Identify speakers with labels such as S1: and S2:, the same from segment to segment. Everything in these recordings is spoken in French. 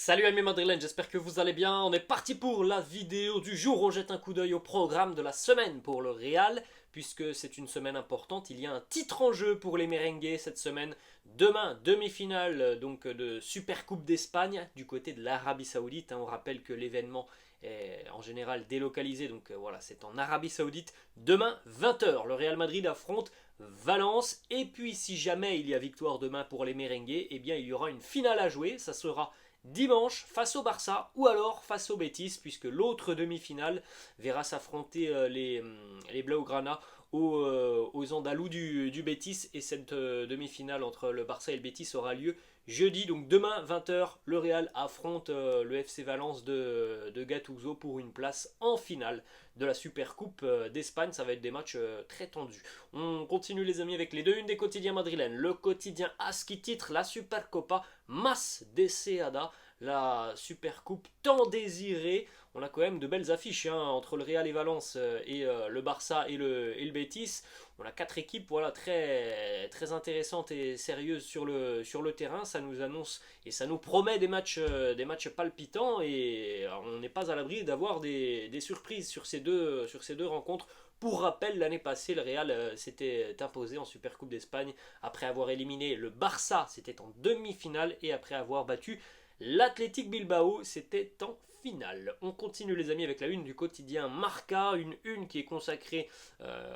S1: Salut amis madrilènes, j'espère que vous allez bien. On est parti pour la vidéo du jour. On jette un coup d'œil au programme de la semaine pour le Real, puisque c'est une semaine importante. Il y a un titre en jeu pour les merengues cette semaine. Demain, demi-finale donc de Super Coupe d'Espagne du côté de l'Arabie Saoudite. On rappelle que l'événement est en général délocalisé, donc voilà, c'est en Arabie Saoudite. Demain, 20h, le Real Madrid affronte Valence. Et puis si jamais il y a victoire demain pour les merengues, eh bien il y aura une finale à jouer. Ça sera dimanche face au Barça ou alors face au Betis, puisque l'autre demi-finale verra s'affronter les Blaugrana aux Andalous du Betis, et cette demi-finale entre le Barça et le Betis aura lieu jeudi. Donc demain 20h, le Real affronte le FC Valence de Gattuso pour une place en finale de la Super Coupe d'Espagne. Ça va être des matchs très tendus. On continue les amis avec les deux unes des quotidiens madrilènes. Le quotidien AS qui titre la Supercopa Mas Deseada, la Super Coupe tant désirée. On a quand même de belles affiches entre le Real et Valence et le Barça et le Betis. On a quatre équipes voilà, très, très intéressantes et sérieuses sur le terrain. Ça nous annonce et ça nous promet des matchs palpitants, et on n'est pas à l'abri d'avoir des surprises sur ces deux rencontres. Pour rappel, l'année passée, le Real s'était imposé en Super Coupe d'Espagne après avoir éliminé le Barça, c'était en demi-finale, et après avoir battu l'Athletic Bilbao, c'était en finale. On continue les amis avec la une du quotidien Marca, une une qui est consacrée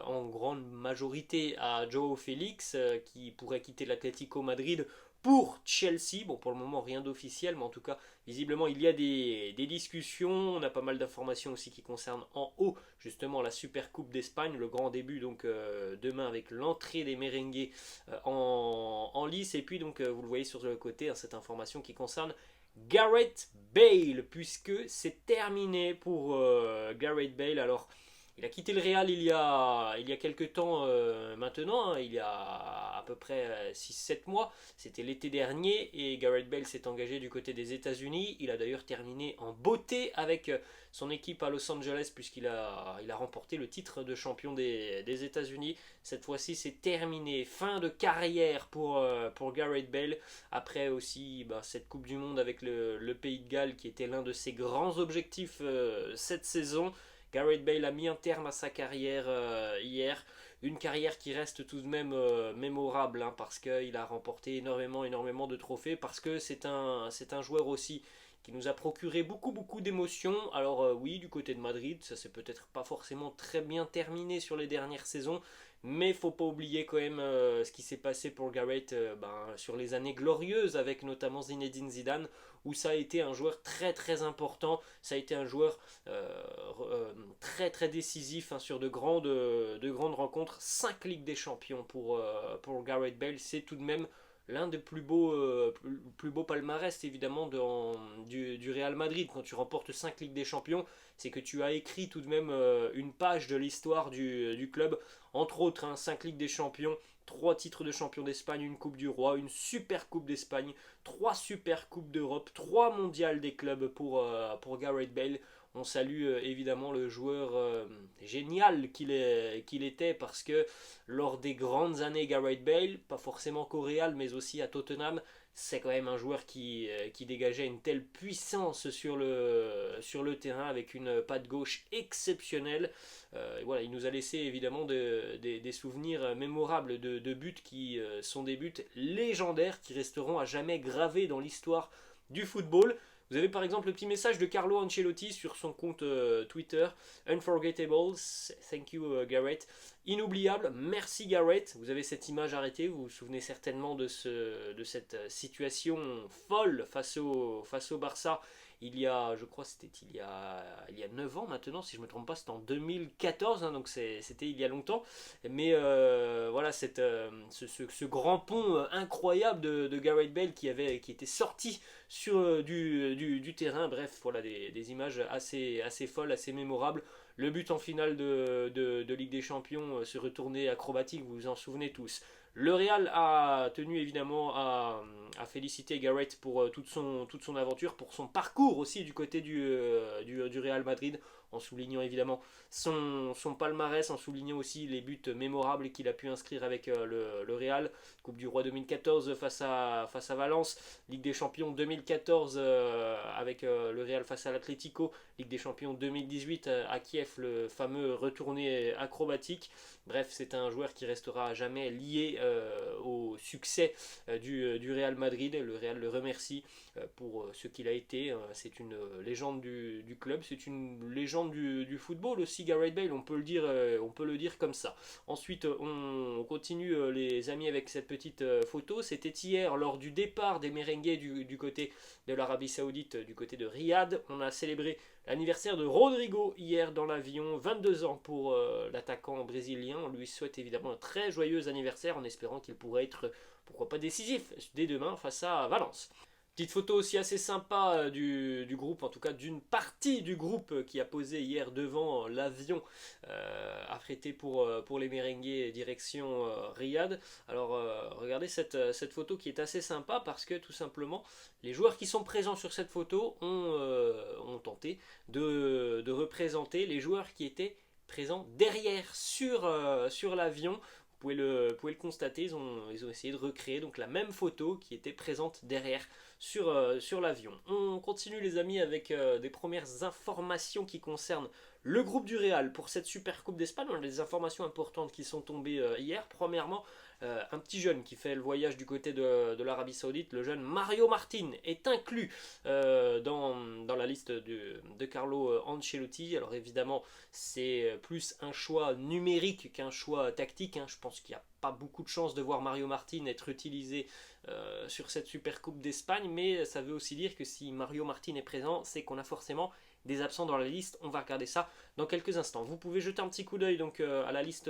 S1: en grande majorité à Joao Félix, qui pourrait quitter l'Atlético Madrid pour Chelsea. Bon, pour le moment, rien d'officiel, mais en tout cas, visiblement, il y a des discussions. On a pas mal d'informations aussi qui concernent en haut, justement, la Super Coupe d'Espagne, le grand début, donc demain, avec l'entrée des merengues en lice. Et puis, donc, vous le voyez sur le côté, cette information qui concerne Gareth Bale, puisque c'est terminé pour Gareth Bale. Alors, il a quitté le Real il y a quelques temps maintenant, il y a à peu près 6-7 mois, c'était l'été dernier, et Gareth Bale s'est engagé du côté des États-Unis. Il a d'ailleurs terminé en beauté avec son équipe à Los Angeles, puisqu'il a remporté le titre de champion des États-Unis. Cette fois-ci, c'est terminé. Fin de carrière pour Gareth Bale, après aussi cette Coupe du Monde avec le Pays de Galles, qui était l'un de ses grands objectifs cette saison. Gareth Bale a mis un terme à sa carrière hier. Une carrière qui reste tout de même mémorable, parce qu'il a remporté énormément de trophées, parce que c'est un joueur aussi qui nous a procuré beaucoup d'émotions. Alors oui, du côté de Madrid, ça s'est peut-être pas forcément très bien terminé sur les dernières saisons, mais faut pas oublier quand même ce qui s'est passé pour Gareth sur les années glorieuses, avec notamment Zinedine Zidane, où ça a été un joueur très important. Ça a été un joueur très décisif sur de grandes rencontres. 5 Ligues des Champions pour Gareth Bale, c'est tout de même l'un des plus beaux palmarès évidemment du Real Madrid. Quand tu remportes 5 Ligues des Champions, c'est que tu as écrit tout de même une page de l'histoire du club. Entre autres, 5 Ligues des Champions, 3 titres de champion d'Espagne, une Coupe du Roi, une Super Coupe d'Espagne, 3 Super Coupes d'Europe, 3 mondiales des clubs pour Gareth Bale. On salue évidemment le joueur génial qu'il était, parce que lors des grandes années Gareth Bale, pas forcément qu'au Real mais aussi à Tottenham, c'est quand même un joueur qui dégageait une telle puissance sur le terrain, avec une patte gauche exceptionnelle. Voilà, il nous a laissé évidemment des souvenirs mémorables de buts qui sont des buts légendaires, qui resteront à jamais gravés dans l'histoire du football. Vous avez par exemple le petit message de Carlo Ancelotti sur son compte Twitter. Unforgettable, thank you Gareth. Inoubliable, merci Gareth. Vous avez cette image arrêtée, vous vous souvenez certainement de cette situation folle face au Barça. Je crois c'était il y a 9 ans maintenant, si je ne me trompe pas, c'était en 2014, donc c'était il y a longtemps. Mais voilà, ce grand pont incroyable de Gareth Bale qui était sorti sur du terrain. Bref, voilà des images assez folles, assez mémorables. Le but en finale de Ligue des Champions, ce retourné acrobatique, vous vous en souvenez tous. Le Real a tenu évidemment à féliciter Gareth pour toute son aventure, pour son parcours aussi du côté du Real Madrid. en soulignant évidemment son palmarès, en soulignant aussi les buts mémorables qu'il a pu inscrire avec le Real. Coupe du Roi 2014 face à Valence, Ligue des Champions 2014 avec le Real face à l'Atlético, Ligue des Champions 2018 à Kiev, le fameux retourné acrobatique. Bref, c'est un joueur qui restera à jamais lié au succès du Real Madrid. Le Real le remercie pour ce qu'il a été. C'est une légende du club, c'est une légende du football aussi, Gareth Bale, on peut le dire comme ça. Ensuite, on continue les amis avec cette petite photo. C'était hier lors du départ des merengues du côté de l'Arabie Saoudite, du côté de Riyad. On a célébré l'anniversaire de Rodrigo hier dans l'avion, 22 ans pour l'attaquant brésilien. On lui souhaite évidemment un très joyeux anniversaire en espérant qu'il pourrait être, pourquoi pas, décisif dès demain face à Valence. Petite photo aussi assez sympa du groupe, en tout cas d'une partie du groupe qui a posé hier devant l'avion affrété pour les merengues direction Riyad. Alors regardez cette photo qui est assez sympa parce que tout simplement les joueurs qui sont présents sur cette photo ont tenté de représenter les joueurs qui étaient présents derrière sur l'avion. Vous pouvez le constater, ils ont essayé de recréer donc la même photo qui était présente derrière sur l'avion. On continue les amis avec des premières informations qui concernent le groupe du Real pour cette Super Coupe d'Espagne. On a des informations importantes qui sont tombées hier. Premièrement, un petit jeune qui fait le voyage du côté de l'Arabie Saoudite, le jeune Mario Martin, est inclus dans la liste de Carlo Ancelotti. Alors évidemment, c'est plus un choix numérique qu'un choix tactique. Je pense qu'il n'y a pas beaucoup de chances de voir Mario Martin être utilisé sur cette Super Coupe d'Espagne, mais ça veut aussi dire que si Mario Martin est présent, c'est qu'on a forcément des absents dans la liste. On va regarder ça dans quelques instants. Vous pouvez jeter un petit coup d'œil donc à la liste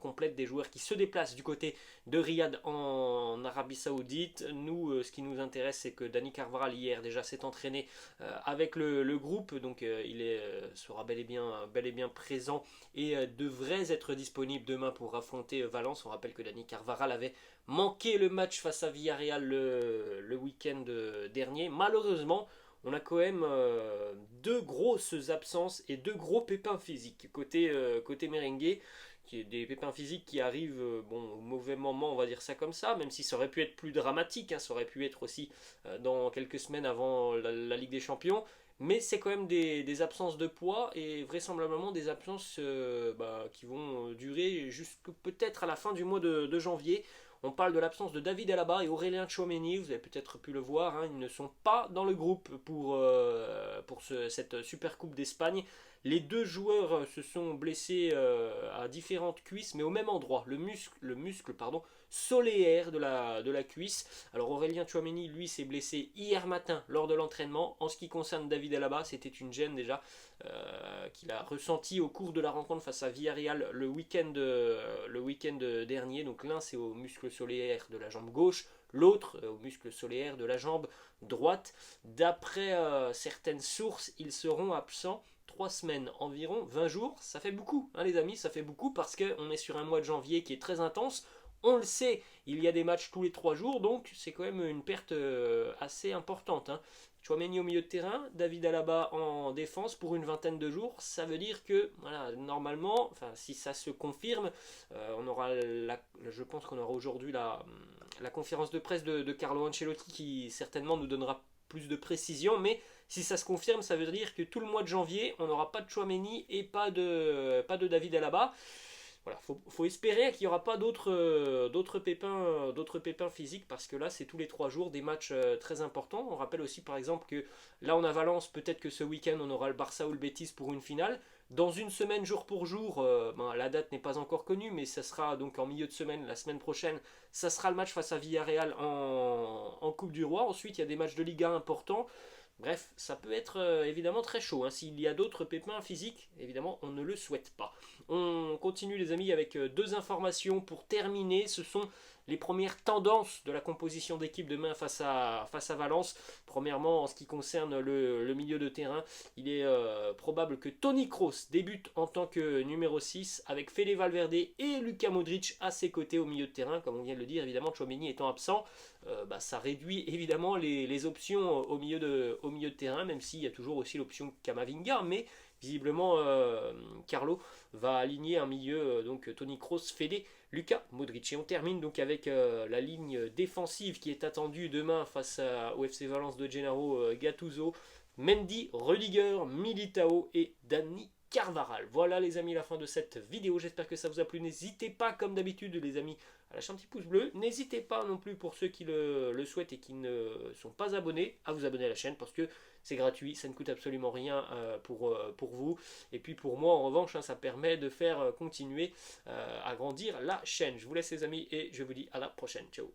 S1: complète des joueurs qui se déplacent du côté de Riyad en Arabie Saoudite. Nous, ce qui nous intéresse, c'est que Dani Carvajal hier déjà s'est entraîné avec le groupe, donc il sera bel et bien présent et devrait être disponible demain pour affronter Valence. On rappelle que Dani Carvajal avait manqué le match face à Villarreal le week-end dernier. Malheureusement, on a quand même deux grosses absences et deux gros pépins physiques. Côté merengue, qui est des pépins physiques qui arrivent au mauvais moment, on va dire ça comme ça, même si ça aurait pu être plus dramatique, ça aurait pu être aussi dans quelques semaines avant la Ligue des Champions. Mais c'est quand même des absences de poids et vraisemblablement des absences qui vont durer jusque peut-être à la fin du mois de janvier. On parle de l'absence de David Alaba et Aurélien Tchouaméni, vous avez peut-être pu le voir, ils ne sont pas dans le groupe pour cette Super Coupe d'Espagne. Les deux joueurs se sont blessés à différentes cuisses, mais au même endroit, le muscle solaire de la cuisse. Alors Aurélien Tchouaméni, lui, s'est blessé hier matin lors de l'entraînement. En ce qui concerne David Alaba, c'était une gêne déjà qu'il a ressenti au cours de la rencontre face à Villarreal le week-end dernier. Donc l'un c'est au muscle solaire de la jambe gauche, l'autre au muscle solaire de la jambe droite. D'après certaines sources, ils seront absents 3 semaines, environ 20 jours. Ça fait beaucoup les amis, ça fait beaucoup parce qu'on est sur un mois de janvier qui est très intense. On le sait, il y a des matchs tous les 3 jours, donc c'est quand même une perte assez importante. Tchouaméni au milieu de terrain, David Alaba en défense pour une vingtaine de jours. Ça veut dire que, normalement, si ça se confirme, je pense qu'on aura aujourd'hui la conférence de presse de Carlo Ancelotti qui certainement nous donnera plus de précision, mais si ça se confirme, ça veut dire que tout le mois de janvier, on n'aura pas de Tchouaméni et pas de David Alaba. Voilà, faut espérer qu'il n'y aura pas d'autres pépins physiques parce que là c'est tous les 3 jours des matchs très importants. On rappelle aussi par exemple que là on a Valence, peut-être que ce week-end on aura le Barça ou le Betis pour une finale. Dans une semaine jour pour jour, la date n'est pas encore connue mais ça sera donc en milieu de semaine, la semaine prochaine, ça sera le match face à Villarreal en Coupe du Roi. Ensuite il y a des matchs de Liga importants. Bref, ça peut être évidemment très chaud. S'il y a d'autres pépins physiques, évidemment, on ne le souhaite pas. On continue les amis avec 2 informations pour terminer. Ce sont les premières tendances de la composition d'équipe demain face à Valence. Premièrement, en ce qui concerne le milieu de terrain, il est probable que Toni Kroos débute en tant que numéro 6 avec Fede Valverde et Luka Modric à ses côtés au milieu de terrain. Comme on vient de le dire, évidemment, Tchouaméni étant absent, ça réduit évidemment les options au milieu de terrain, même s'il y a toujours aussi l'option Kamavinga, mais visiblement Carlo va aligner un milieu, donc Toni Kroos, Fede, Luka Modric. Et on termine donc avec la ligne défensive qui est attendue demain face au FC Valence de Gennaro Gattuso. Mendy, Rudiger, Militao et Dani Carvajal. Voilà les amis, la fin de cette vidéo. J'espère que ça vous a plu. N'hésitez pas, comme d'habitude, les amis, à lâcher un petit pouce bleu. N'hésitez pas non plus, pour ceux qui le souhaitent et qui ne sont pas abonnés, à vous abonner à la chaîne parce que c'est gratuit, ça ne coûte absolument rien pour vous. Et puis pour moi, en revanche, ça permet de faire continuer à grandir la chaîne. Je vous laisse les amis et je vous dis à la prochaine. Ciao.